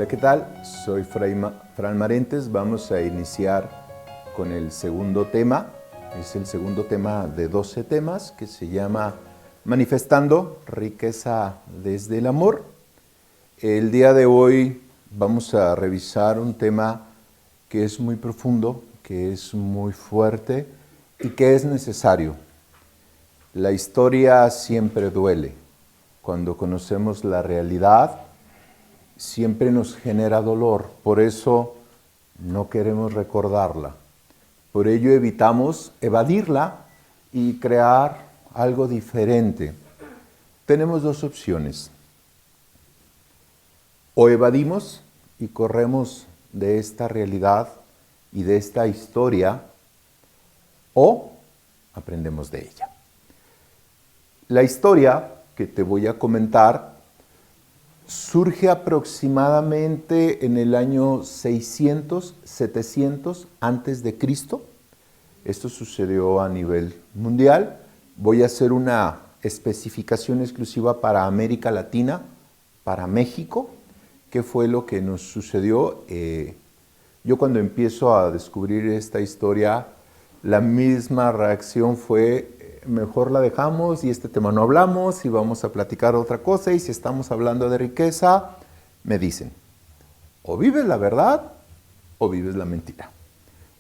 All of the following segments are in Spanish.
Hola, ¿qué tal? Soy Fran Marentes. Vamos a iniciar con el segundo tema. Es el segundo tema de 12 temas que se llama Manifestando riqueza desde el amor. El día de hoy vamos a revisar un tema que es muy profundo, que es muy fuerte y que es necesario. La historia siempre duele. Cuando conocemos la realidad, siempre nos genera dolor, por eso no queremos recordarla. Por ello evitamos evadirla y crear algo diferente. Tenemos dos opciones. O evadimos y corremos de esta realidad y de esta historia, o aprendemos de ella. La historia que te voy a comentar surge aproximadamente en el año 600, 700 antes de Cristo. Esto sucedió a nivel mundial. Voy a hacer una especificación exclusiva para América Latina, para México. ¿Qué fue lo que nos sucedió? Yo cuando empiezo a descubrir esta historia, la misma reacción fue: mejor la dejamos y este tema no hablamos y vamos a platicar otra cosa. Y si estamos hablando de riqueza, me dicen, o vives la verdad o vives la mentira.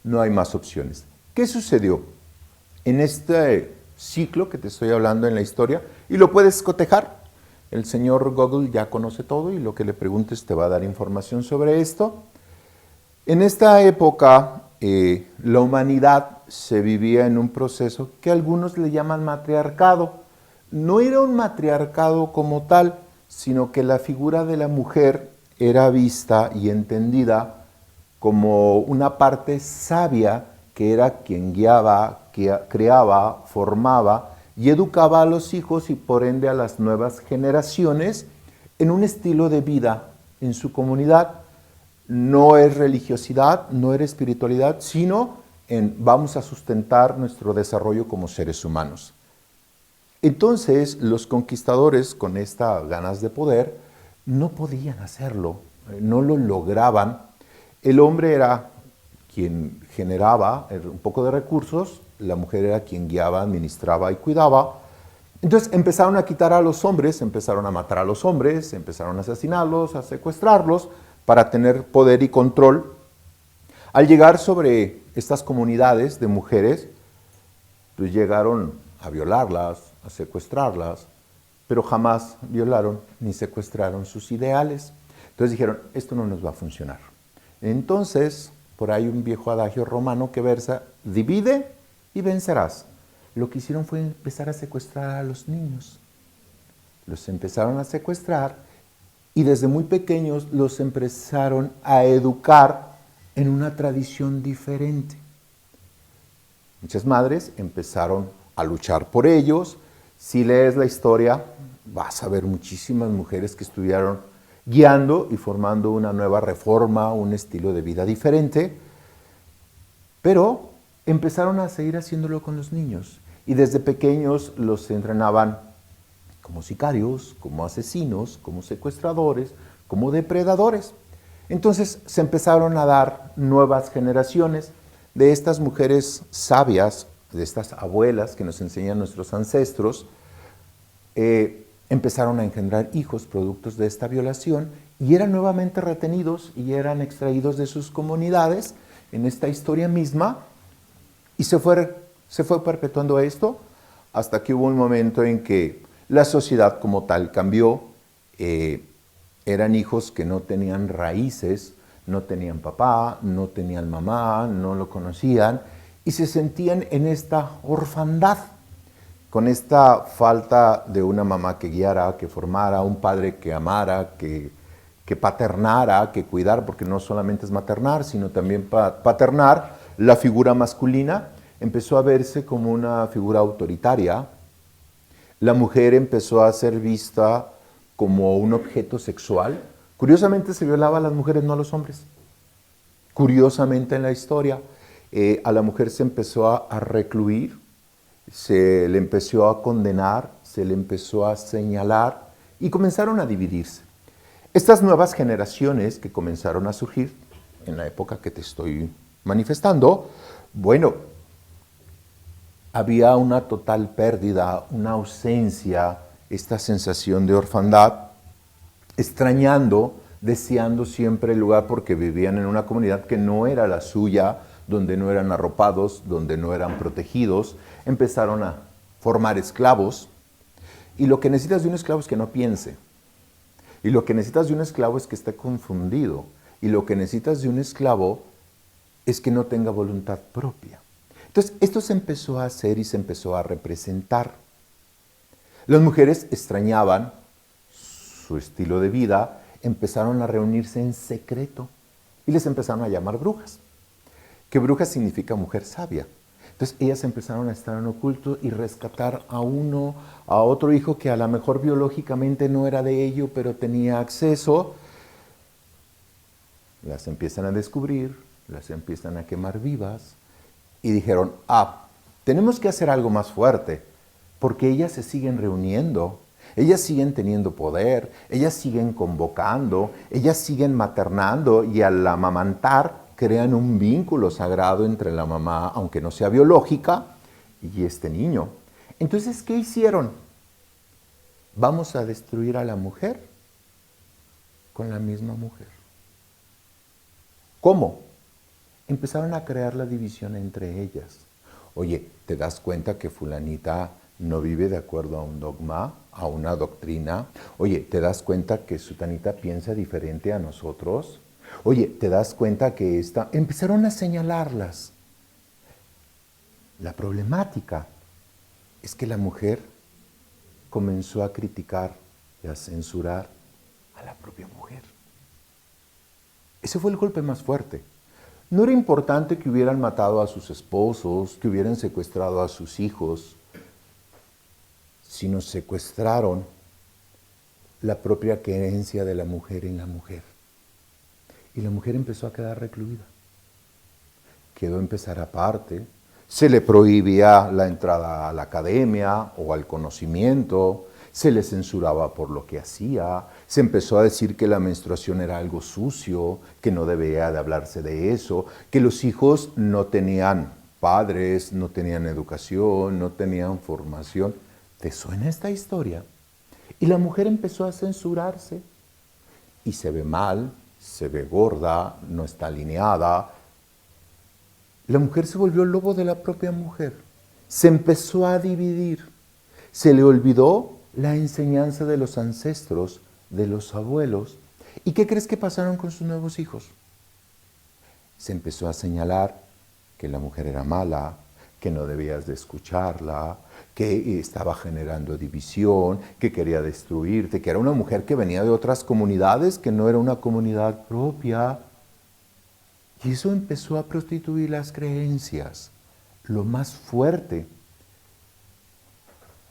No hay más opciones. ¿Qué sucedió en este ciclo que te estoy hablando en la historia? Y lo puedes cotejar. El señor Google ya conoce todo y lo que le preguntes te va a dar información sobre esto. En esta época, la humanidad se vivía en un proceso que algunos le llaman matriarcado. No era un matriarcado como tal, sino que la figura de la mujer era vista y entendida como una parte sabia que era quien guiaba, que creaba, formaba y educaba a los hijos y por ende a las nuevas generaciones en un estilo de vida en su comunidad. No es religiosidad, no es espiritualidad, sino vamos a sustentar nuestro desarrollo como seres humanos. Entonces, los conquistadores, con estas ganas de poder, no podían hacerlo, no lo lograban. El hombre era quien generaba un poco de recursos, la mujer era quien guiaba, administraba y cuidaba. Entonces empezaron a quitar a los hombres, empezaron a matar a los hombres, empezaron a asesinarlos, a secuestrarlos, para tener poder y control. Al llegar sobre estas comunidades de mujeres, pues llegaron a violarlas, a secuestrarlas, pero jamás violaron ni secuestraron sus ideales. Entonces dijeron, esto no nos va a funcionar. Entonces, por ahí un viejo adagio romano que versa, divide y vencerás. Lo que hicieron fue empezar a secuestrar a los niños. Los empezaron a secuestrar y desde muy pequeños los empezaron a educar en una tradición diferente. Muchas madres empezaron a luchar por ellos. Si lees la historia, vas a ver muchísimas mujeres que estuvieron guiando y formando una nueva reforma, un estilo de vida diferente. Pero empezaron a seguir haciéndolo con los niños. Y desde pequeños los entrenaban como sicarios, como asesinos, como secuestradores, como depredadores. Entonces se empezaron a dar nuevas generaciones de estas mujeres sabias, de estas abuelas que nos enseñan nuestros ancestros. Empezaron a engendrar hijos productos de esta violación y eran nuevamente retenidos y eran extraídos de sus comunidades en esta historia misma y se fue perpetuando esto hasta que hubo un momento en que la sociedad como tal cambió. Eran hijos que no tenían raíces, no tenían papá, no tenían mamá, no lo conocían y se sentían en esta orfandad, con esta falta de una mamá que guiara, que formara, un padre que amara, que paternara, que cuidara, porque no solamente es maternar, sino también paternar. La figura masculina empezó a verse como una figura autoritaria. La mujer empezó a ser vista como un objeto sexual. Curiosamente se violaba a las mujeres, no a los hombres. Curiosamente en la historia, a la mujer se empezó a recluir, se le empezó a condenar, se le empezó a señalar y comenzaron a dividirse. Estas nuevas generaciones que comenzaron a surgir en la época que te estoy manifestando, bueno, había una total pérdida, una ausencia, esta sensación de orfandad, extrañando, deseando siempre el lugar porque vivían en una comunidad que no era la suya, donde no eran arropados, donde no eran protegidos. Empezaron a formar esclavos, y lo que necesitas de un esclavo es que no piense. Y lo que necesitas de un esclavo es que esté confundido. Y lo que necesitas de un esclavo es que no tenga voluntad propia. Entonces, esto se empezó a hacer y se empezó a representar. Las mujeres extrañaban su estilo de vida, empezaron a reunirse en secreto y les empezaron a llamar brujas. Que bruja significa mujer sabia. Entonces ellas empezaron a estar en oculto y rescatar a otro hijo que a lo mejor biológicamente no era de ello, pero tenía acceso. Las empiezan a descubrir, las empiezan a quemar vivas y dijeron, tenemos que hacer algo más fuerte, porque ellas se siguen reuniendo, ellas siguen teniendo poder, ellas siguen convocando, ellas siguen maternando y al amamantar crean un vínculo sagrado entre la mamá, aunque no sea biológica, y este niño. Entonces, ¿qué hicieron? Vamos a destruir a la mujer con la misma mujer. ¿Cómo? Empezaron a crear la división entre ellas. Oye, ¿te das cuenta que fulanita no vive de acuerdo a un dogma, a una doctrina? Oye, ¿te das cuenta que sutanita piensa diferente a nosotros? Oye, ¿te das cuenta que empezaron a señalarlas? La problemática es que la mujer comenzó a criticar y a censurar a la propia mujer. Ese fue el golpe más fuerte. No era importante que hubieran matado a sus esposos, que hubieran secuestrado a sus hijos, sino secuestraron la propia creencia de la mujer en la mujer. Y la mujer empezó a quedar recluida. Quedó a empezar aparte. Se le prohibía la entrada a la academia o al conocimiento. Se le censuraba por lo que hacía. Se empezó a decir que la menstruación era algo sucio, que no debía de hablarse de eso, que los hijos no tenían padres, no tenían educación, no tenían formación. ¿Te suena esta historia? Y la mujer empezó a censurarse. Y se ve mal, se ve gorda, no está alineada. La mujer se volvió el lobo de la propia mujer. Se empezó a dividir. Se le olvidó la enseñanza de los ancestros, de los abuelos. ¿Y qué crees que pasaron con sus nuevos hijos? Se empezó a señalar que la mujer era mala, que no debías de escucharla, que estaba generando división, que quería destruirte, que era una mujer que venía de otras comunidades, que no era una comunidad propia. Y eso empezó a prostituir las creencias. Lo más fuerte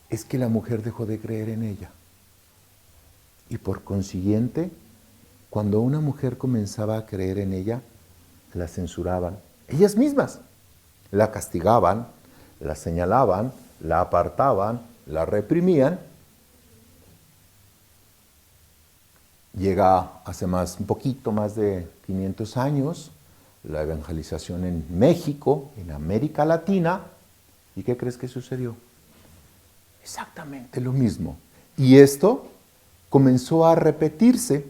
es que la mujer dejó de creer en ella. Y por consiguiente, cuando una mujer comenzaba a creer en ella, la censuraban. Ellas mismas la castigaban, la señalaban, la apartaban, la reprimían. Llega hace un poquito más de 500 años, la evangelización en México, en América Latina. ¿Y qué crees que sucedió? Exactamente lo mismo. Y esto comenzó a repetirse.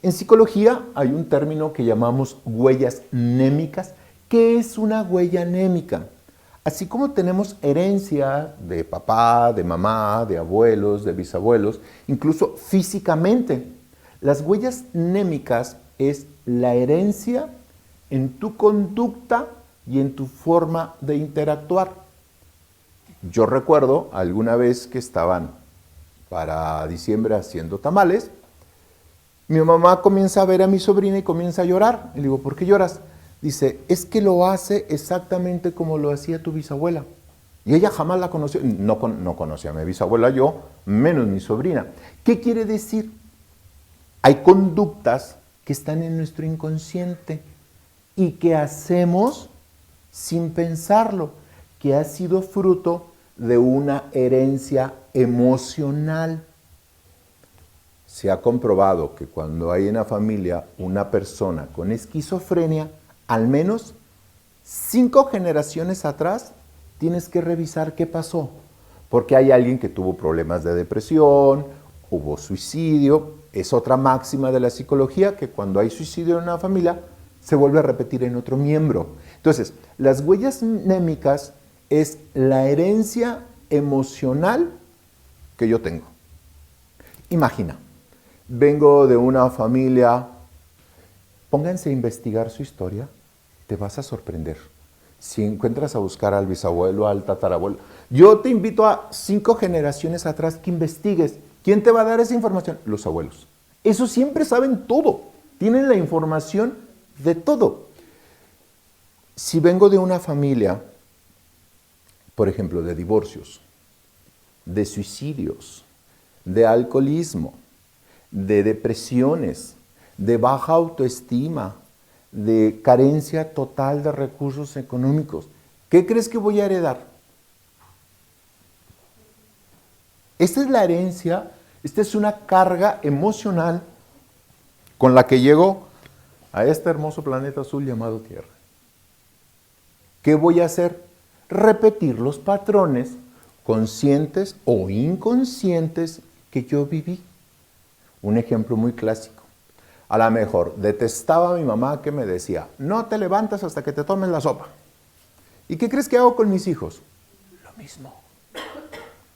En psicología hay un término que llamamos huellas némicas. ¿Qué es una huella némica? Así como tenemos herencia de papá, de mamá, de abuelos, de bisabuelos, incluso físicamente, las huellas némicas es la herencia en tu conducta y en tu forma de interactuar. Yo recuerdo alguna vez que estaban para diciembre haciendo tamales, mi mamá comienza a ver a mi sobrina y comienza a llorar. Y le digo, ¿por qué lloras? Dice, es que lo hace exactamente como lo hacía tu bisabuela. Y ella jamás la conoció, no conocía a mi bisabuela yo, menos mi sobrina. ¿Qué quiere decir? Hay conductas que están en nuestro inconsciente y que hacemos sin pensarlo, que ha sido fruto de una herencia emocional. se ha comprobado que cuando hay en la familia una persona con esquizofrenia, al menos 5 generaciones atrás, tienes que revisar qué pasó. Porque hay alguien que tuvo problemas de depresión, hubo suicidio. Es otra máxima de la psicología que cuando hay suicidio en una familia, se vuelve a repetir en otro miembro. Entonces, las huellas mnémicas es la herencia emocional que yo tengo. Imagina, vengo de una familia, pónganse a investigar su historia, te vas a sorprender. Si encuentras a buscar al bisabuelo, al tatarabuelo, yo te invito a 5 generaciones atrás que investigues. ¿Quién te va a dar esa información? Los abuelos. Esos siempre saben todo, tienen la información de todo. Si vengo de una familia, por ejemplo, de divorcios, de suicidios, de alcoholismo, de depresiones, de baja autoestima, de carencia total de recursos económicos, ¿qué crees que voy a heredar? Esta es la herencia, esta es una carga emocional con la que llego a este hermoso planeta azul llamado Tierra. ¿Qué voy a hacer? Repetir los patrones conscientes o inconscientes que yo viví. Un ejemplo muy clásico. A lo mejor detestaba a mi mamá que me decía, no te levantas hasta que te tomes la sopa. ¿Y qué crees que hago con mis hijos? Lo mismo.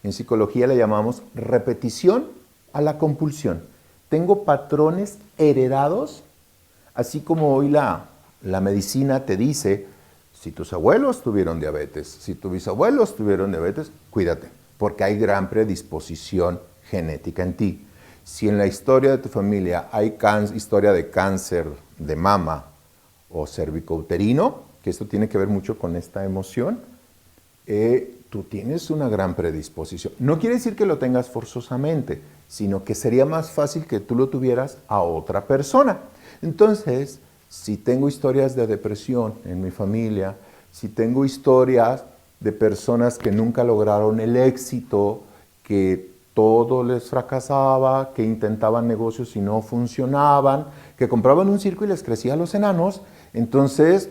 En psicología le llamamos repetición a la compulsión. Tengo patrones heredados, así como hoy la medicina te dice, si tus abuelos tuvieron diabetes, si tus bisabuelos tuvieron diabetes, cuídate, porque hay gran predisposición genética en ti. Si en la historia de tu familia hay historia de cáncer de mama o cervicouterino, que esto tiene que ver mucho con esta emoción, tú tienes una gran predisposición. No quiere decir que lo tengas forzosamente, sino que sería más fácil que tú lo tuvieras a otra persona. Entonces, si tengo historias de depresión en mi familia, si tengo historias de personas que nunca lograron el éxito, que todo les fracasaba, que intentaban negocios y no funcionaban, que compraban un circo y les crecía a los enanos, entonces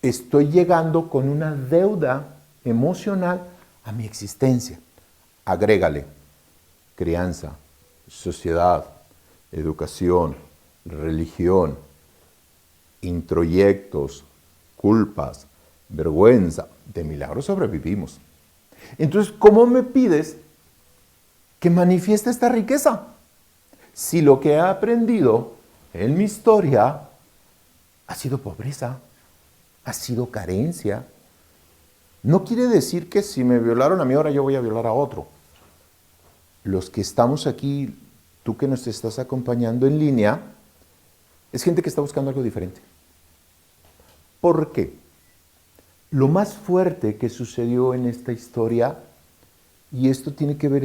estoy llegando con una deuda emocional a mi existencia. Agrégale crianza, sociedad, educación, religión, introyectos, culpas, vergüenza. De milagro sobrevivimos. Entonces, ¿cómo me pides que manifieste esta riqueza? Si lo que he aprendido en mi historia ha sido pobreza, ha sido carencia. No quiere decir que si me violaron a mí ahora yo voy a violar a otro. Los que estamos aquí, tú que nos estás acompañando en línea, es gente que está buscando algo diferente. ¿Por qué? Lo más fuerte que sucedió en esta historia, y esto tiene que ver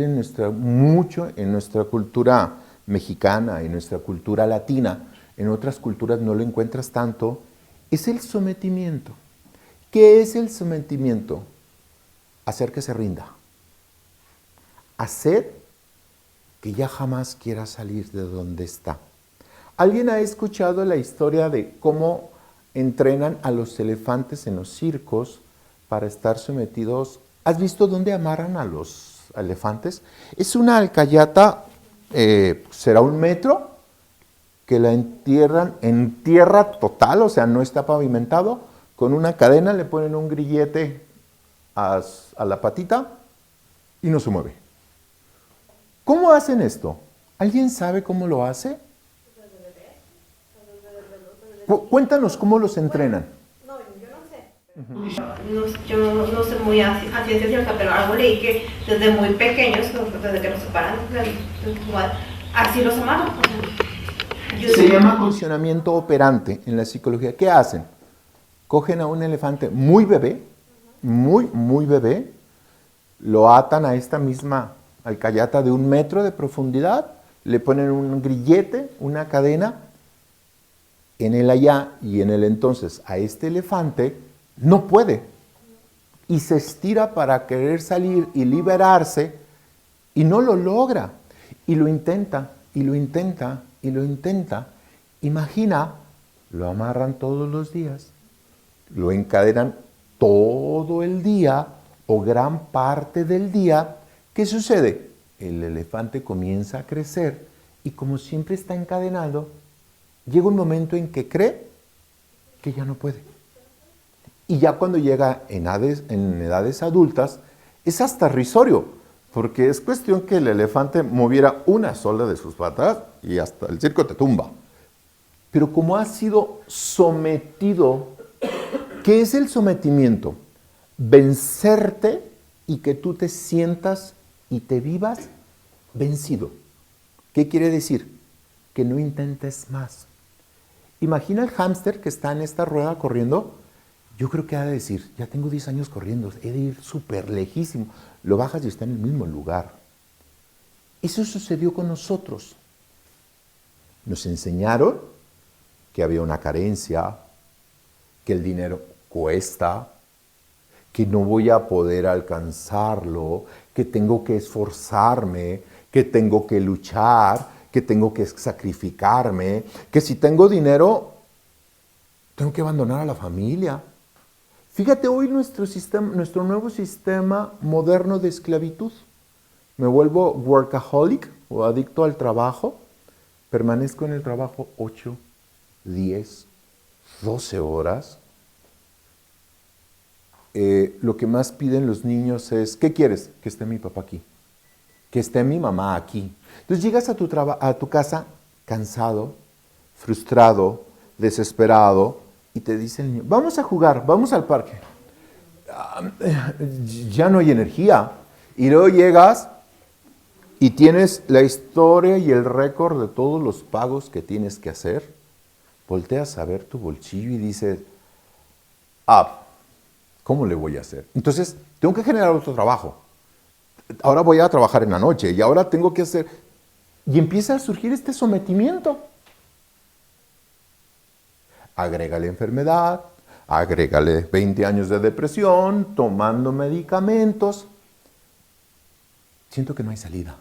mucho en nuestra cultura mexicana, en nuestra cultura latina, en otras culturas no lo encuentras tanto, es el sometimiento. ¿Qué es el sometimiento? Hacer que se rinda. Hacer que ya jamás quiera salir de donde está. ¿Alguien ha escuchado la historia de cómo entrenan a los elefantes en los circos para estar sometidos? ¿Has visto dónde amarran a los elefantes? Es una alcayata, será 1 metro, que la entierran en tierra total, o sea, no está pavimentado, con una cadena le ponen un grillete a la patita y no se mueve. ¿Cómo hacen esto? ¿Alguien sabe cómo lo hace? Cuéntanos cómo los entrenan. No, yo no sé. Yo no sé muy a ciencia cierta, pero algo leí que desde muy pequeños, desde que nos separan así los amarran. Se llama condicionamiento operante en la psicología. ¿Qué hacen? Cogen a un elefante muy bebé, muy bebé, lo atan a esta misma alcayata de 1 metro de profundidad, le ponen un grillete, una cadena. En el allá y en el entonces a este elefante no puede y se estira para querer salir y liberarse y no lo logra y lo intenta y lo intenta y lo intenta. Imagina, lo amarran todos los días, lo encadenan todo el día o gran parte del día. ¿Qué sucede? El elefante comienza a crecer y como siempre está encadenado, llega un momento en que cree que ya no puede. Y ya cuando llega en edades adultas, es hasta risorio, porque es cuestión que el elefante moviera una sola de sus patas y hasta el circo te tumba. Pero como ha sido sometido, ¿qué es el sometimiento? Vencerte y que tú te sientas y te vivas vencido. ¿Qué quiere decir? Que no intentes más. Imagina el hámster que está en esta rueda corriendo. Yo creo que ha de decir, ya tengo 10 años corriendo, he de ir súper lejísimo. Lo bajas y está en el mismo lugar. Eso sucedió con nosotros. Nos enseñaron que había una carencia, que el dinero cuesta, que no voy a poder alcanzarlo, que tengo que esforzarme, que tengo que luchar, que tengo que sacrificarme, que si tengo dinero, tengo que abandonar a la familia. Fíjate hoy nuestro nuevo sistema moderno de esclavitud. Me vuelvo workaholic o adicto al trabajo, permanezco en el trabajo 8, 10, 12 horas. Lo que más piden los niños es, ¿qué quieres? Que esté mi papá aquí, que esté mi mamá aquí. Entonces llegas a tu casa cansado, frustrado, desesperado, y te dice el niño, vamos a jugar, vamos al parque. Ya no hay energía. Y luego llegas y tienes la historia y el récord de todos los pagos que tienes que hacer. Volteas a ver tu bolsillo y dices, ¿cómo le voy a hacer? Entonces, tengo que generar otro trabajo. Ahora voy a trabajar en la noche y ahora tengo que hacer... Y empieza a surgir este sometimiento. Agrégale enfermedad, agrégale 20 años de depresión, tomando medicamentos. Siento que no hay salida.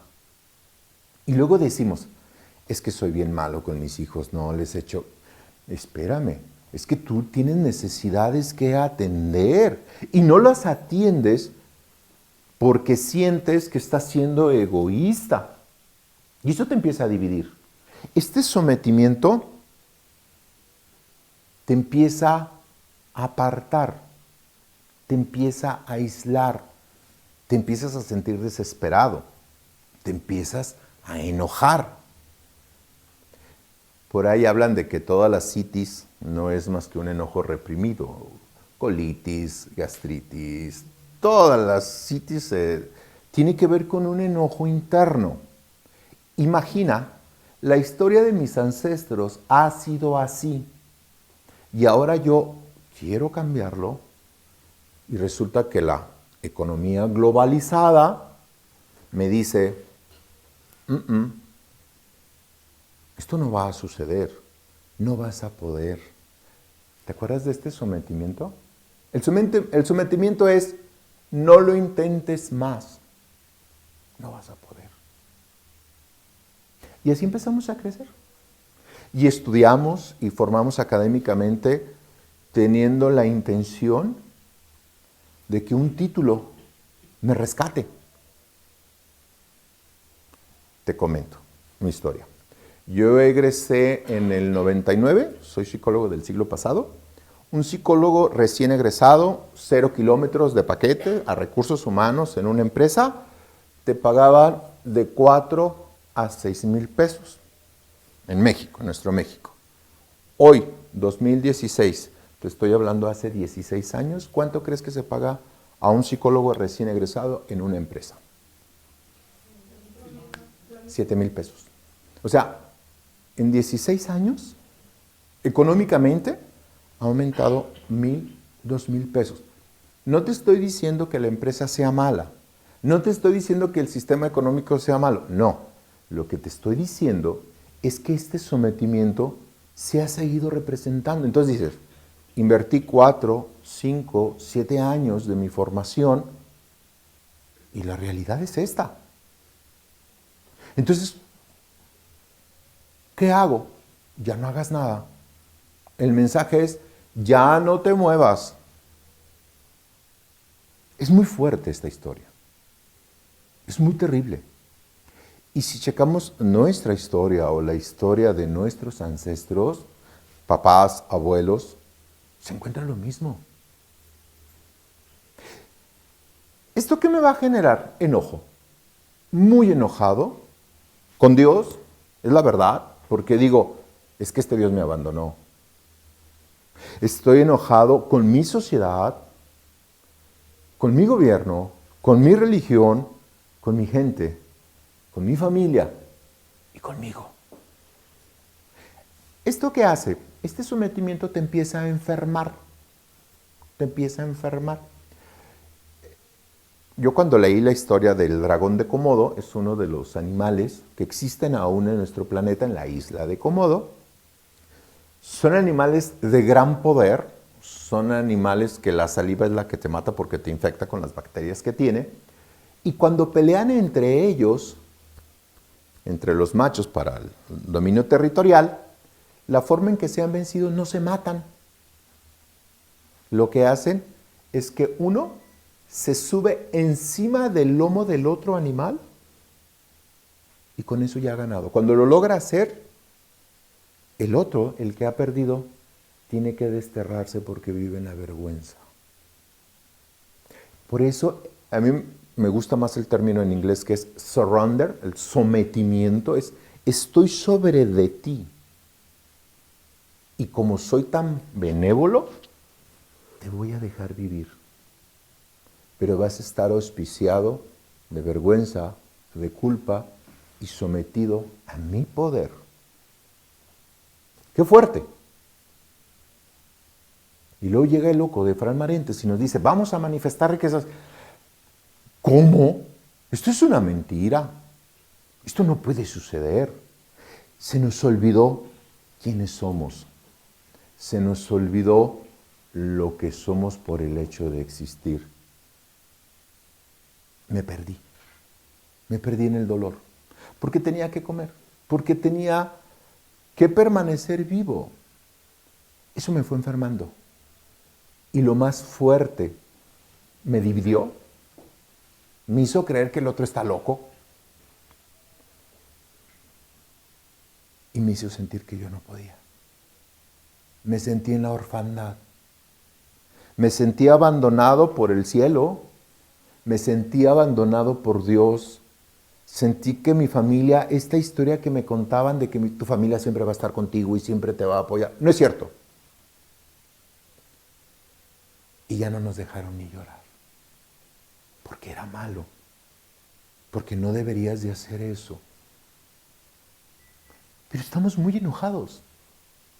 Y luego decimos, es que soy bien malo con mis hijos, no les echo... Espérame, es que tú tienes necesidades que atender y no las atiendes porque sientes que estás siendo egoísta. Y eso te empieza a dividir. Este sometimiento te empieza a apartar, te empieza a aislar, te empiezas a sentir desesperado, te empiezas a enojar. Por ahí hablan de que toda la citis no es más que un enojo reprimido, colitis, gastritis, todas las citis tiene que ver con un enojo interno. Imagina, la historia de mis ancestros ha sido así. Y ahora yo quiero cambiarlo y resulta que la economía globalizada me dice, esto no va a suceder, no vas a poder. ¿Te acuerdas de este sometimiento? El sometimiento es, no lo intentes más, no vas a poder. Y así empezamos a crecer. Y estudiamos y formamos académicamente teniendo la intención de que un título me rescate. Te comento mi historia. Yo egresé en el 99, soy psicólogo del siglo pasado, un psicólogo recién egresado, 0 kilómetros de paquete a recursos humanos en una empresa, te pagaban de 4 a 6 mil pesos. En México, en nuestro México. Hoy, 2016, te estoy hablando hace 16 años, ¿cuánto crees que se paga a un psicólogo recién egresado en una empresa? 7 mil pesos. O sea, en 16 años, económicamente, ha aumentado 1,000, 2,000 pesos. No te estoy diciendo que la empresa sea mala. No te estoy diciendo que el sistema económico sea malo. No. Lo que te estoy diciendo es que este sometimiento se ha seguido representando. Entonces dices, invertí 4, 5, 7 años de mi formación y la realidad es esta. Entonces, ¿Qué hago? Ya no hagas nada. El mensaje es, ya no te muevas. Es muy fuerte esta historia. Es muy terrible. Y si checamos nuestra historia o la historia de nuestros ancestros, papás, abuelos, se encuentra lo mismo. ¿Esto qué me va a generar? Enojo. Muy enojado con Dios, es la verdad, porque digo, es que este Dios me abandonó. Estoy enojado con mi sociedad, con mi gobierno, con mi religión, con mi gente, con mi familia y conmigo. ¿Esto qué hace? Este sometimiento te empieza a enfermar. Te empieza a enfermar. Yo cuando leí la historia del dragón de Komodo, es uno de los animales que existen aún en nuestro planeta, en la isla de Komodo. Son animales de gran poder, son animales que la saliva es la que te mata porque te infecta con las bacterias que tiene. Y cuando pelean entre ellos, entre los machos para el dominio territorial, la forma en que se han vencido no se matan. Lo que hacen es que uno se sube encima del lomo del otro animal y con eso ya ha ganado. Cuando lo logra hacer, el otro, el que ha perdido, tiene que desterrarse porque vive en la vergüenza. Por eso a mí me gusta más el término en inglés que es surrender, el sometimiento, es estoy sobre de ti. Y como soy tan benévolo, te voy a dejar vivir. Pero vas a estar auspiciado de vergüenza, de culpa y sometido a mi poder. ¡Qué fuerte! Y luego llega el loco de Fran Marentes y nos dice, vamos a manifestar riquezas. ¿Cómo? Esto es una mentira. Esto no puede suceder. Se nos olvidó quiénes somos. Se nos olvidó lo que somos por el hecho de existir. Me perdí en el dolor, porque tenía que comer, porque tenía que permanecer vivo. Eso me fue enfermando. Y lo más fuerte, me dividió, me hizo creer que el otro está loco y me hizo sentir que yo no podía. Me sentí en la orfandad, me sentí abandonado por el cielo, me sentí abandonado por Dios. Sentí que mi familia, esta historia que me contaban de que tu familia siempre va a estar contigo y siempre te va a apoyar, no es cierto. Y ya no nos dejaron ni llorar, porque era malo, porque no deberías de hacer eso. Pero estamos muy enojados,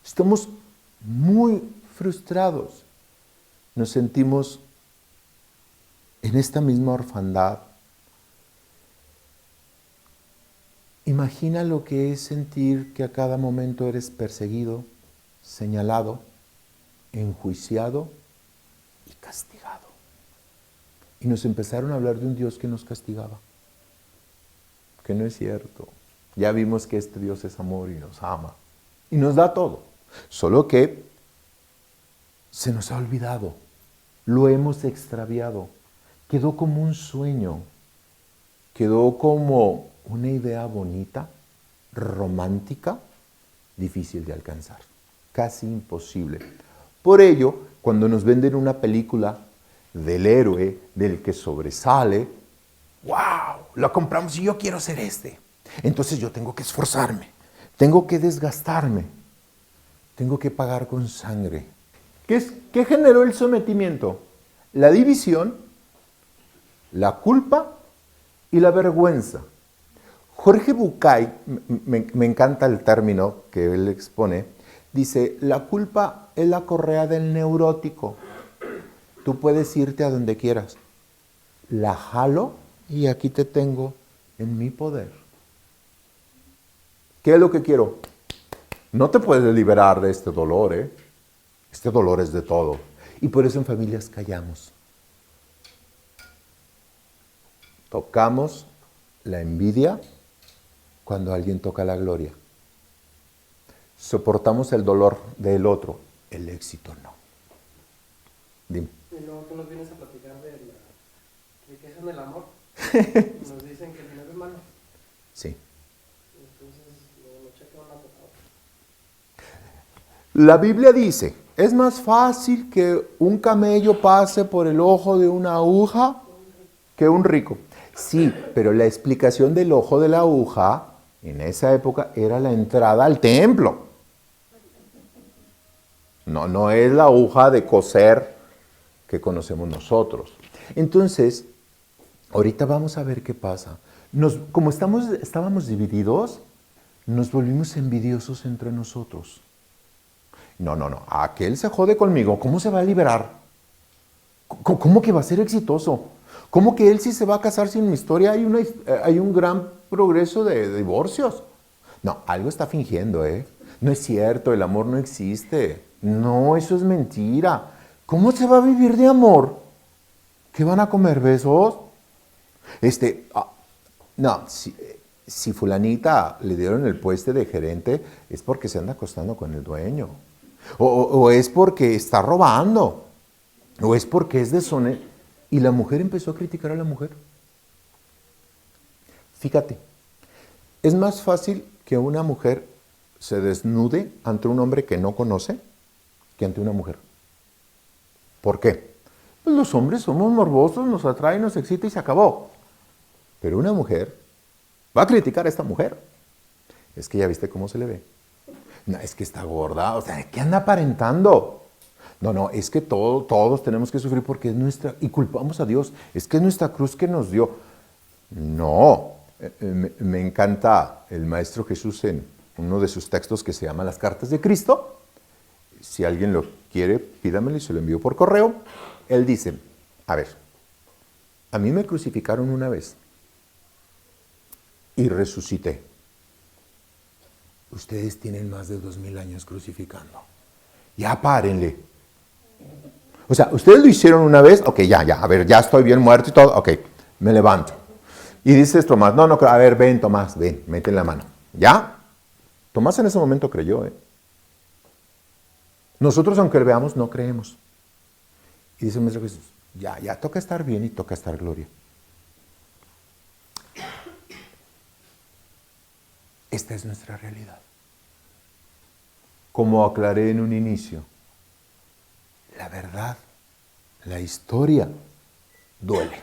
estamos muy frustrados, nos sentimos en esta misma orfandad. Imagina lo que es sentir que a cada momento eres perseguido, señalado, enjuiciado y castigado. Y nos empezaron a hablar de un Dios que nos castigaba. Que no es cierto. Ya vimos que este Dios es amor y nos ama. Y nos da todo. Solo que se nos ha olvidado. Lo hemos extraviado. Quedó como un sueño. Quedó como una idea bonita, romántica, difícil de alcanzar, casi imposible. Por ello, cuando nos venden una película del héroe, del que sobresale, ¡wow! La compramos y yo quiero ser este. Entonces yo tengo que esforzarme, tengo que desgastarme, tengo que pagar con sangre. ¿Qué generó el sometimiento? La división, la culpa y la vergüenza. Jorge Bucay, me encanta el término que él expone, dice, la culpa es la correa del neurótico. Tú puedes irte a donde quieras. La jalo y aquí te tengo en mi poder. ¿Qué es lo que quiero? No te puedes liberar de este dolor, ¿eh? Este dolor es de todo. Y por eso en familias callamos. Tocamos la envidia cuando alguien toca la gloria. soportamos el dolor del otro, el éxito no. Dime. Y luego tú nos vienes a platicar de la riqueza en el amor. Nos dicen que el dinero es malo. Sí. Entonces, no checa una por la otra. La Biblia dice, es más fácil que un camello pase por el ojo de una aguja que un rico. Sí, pero la explicación del ojo de la aguja en esa época era la entrada al templo. No es la aguja de coser que conocemos nosotros. Entonces, ahorita vamos a ver qué pasa. Como estábamos divididos, nos volvimos envidiosos entre nosotros. No, aquel se jode conmigo, ¿cómo se va a liberar? ¿Cómo que va a ser exitoso? ¿Cómo que él sí se va a casar sin mi historia? Hay un gran progreso de divorcios. No, algo está fingiendo, ¿eh? No es cierto, el amor no existe. No, eso es mentira. ¿Cómo se va a vivir de amor? ¿Qué van a comer, besos? No, si fulanita le dieron el puesto de gerente, es porque se anda acostando con el dueño. O es porque está robando. O es porque es deshonesto. Y la mujer empezó a criticar a la mujer. Fíjate, es más fácil que una mujer se desnude ante un hombre que no conoce que ante una mujer. ¿Por qué? Pues los hombres somos morbosos, nos atrae, nos excita y se acabó. Pero una mujer va a criticar a esta mujer. Es que ya viste cómo se le ve. No, es que está gorda, o sea, ¿qué anda aparentando? No, es que todos tenemos que sufrir porque es nuestra, y culpamos a Dios, es que es nuestra cruz que nos dio. No, me encanta el Maestro Jesús en uno de sus textos que se llama Las Cartas de Cristo. Si alguien lo quiere, pídamelo y se lo envío por correo. Él dice, a ver, a mí me crucificaron una vez y resucité. Ustedes tienen más de 2000 años crucificando. Ya párenle. O sea, ustedes lo hicieron una vez, ok, ya, a ver, ya estoy bien muerto y todo, ok, me levanto. Y dices Tomás, no, a ver, ven Tomás, ven, mete la mano. ¿Ya? Tomás en ese momento creyó, Nosotros, aunque lo veamos, no creemos. Y dice el Maestro Jesús, ya, toca estar bien y toca estar gloria. Esta es nuestra realidad. Como aclaré en un inicio, la verdad, la historia, duele.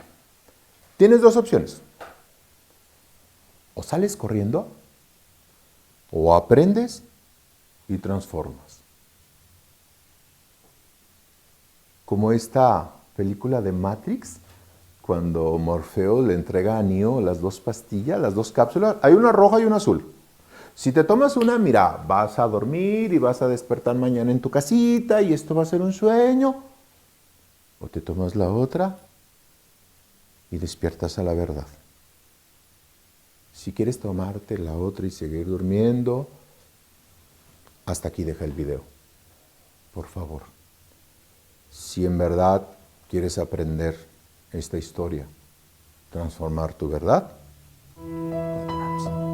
Tienes dos opciones. O sales corriendo, o aprendes y transformas. Como esta película de Matrix, cuando Morfeo le entrega a Neo las dos pastillas, las dos cápsulas, hay una roja y una azul. Si te tomas una, mira, vas a dormir y vas a despertar mañana en tu casita y esto va a ser un sueño. O te tomas la otra y despiertas a la verdad. Si quieres tomarte la otra y seguir durmiendo, hasta aquí deja el video. Por favor. Si en verdad quieres aprender esta historia, transformar tu verdad, continuamos.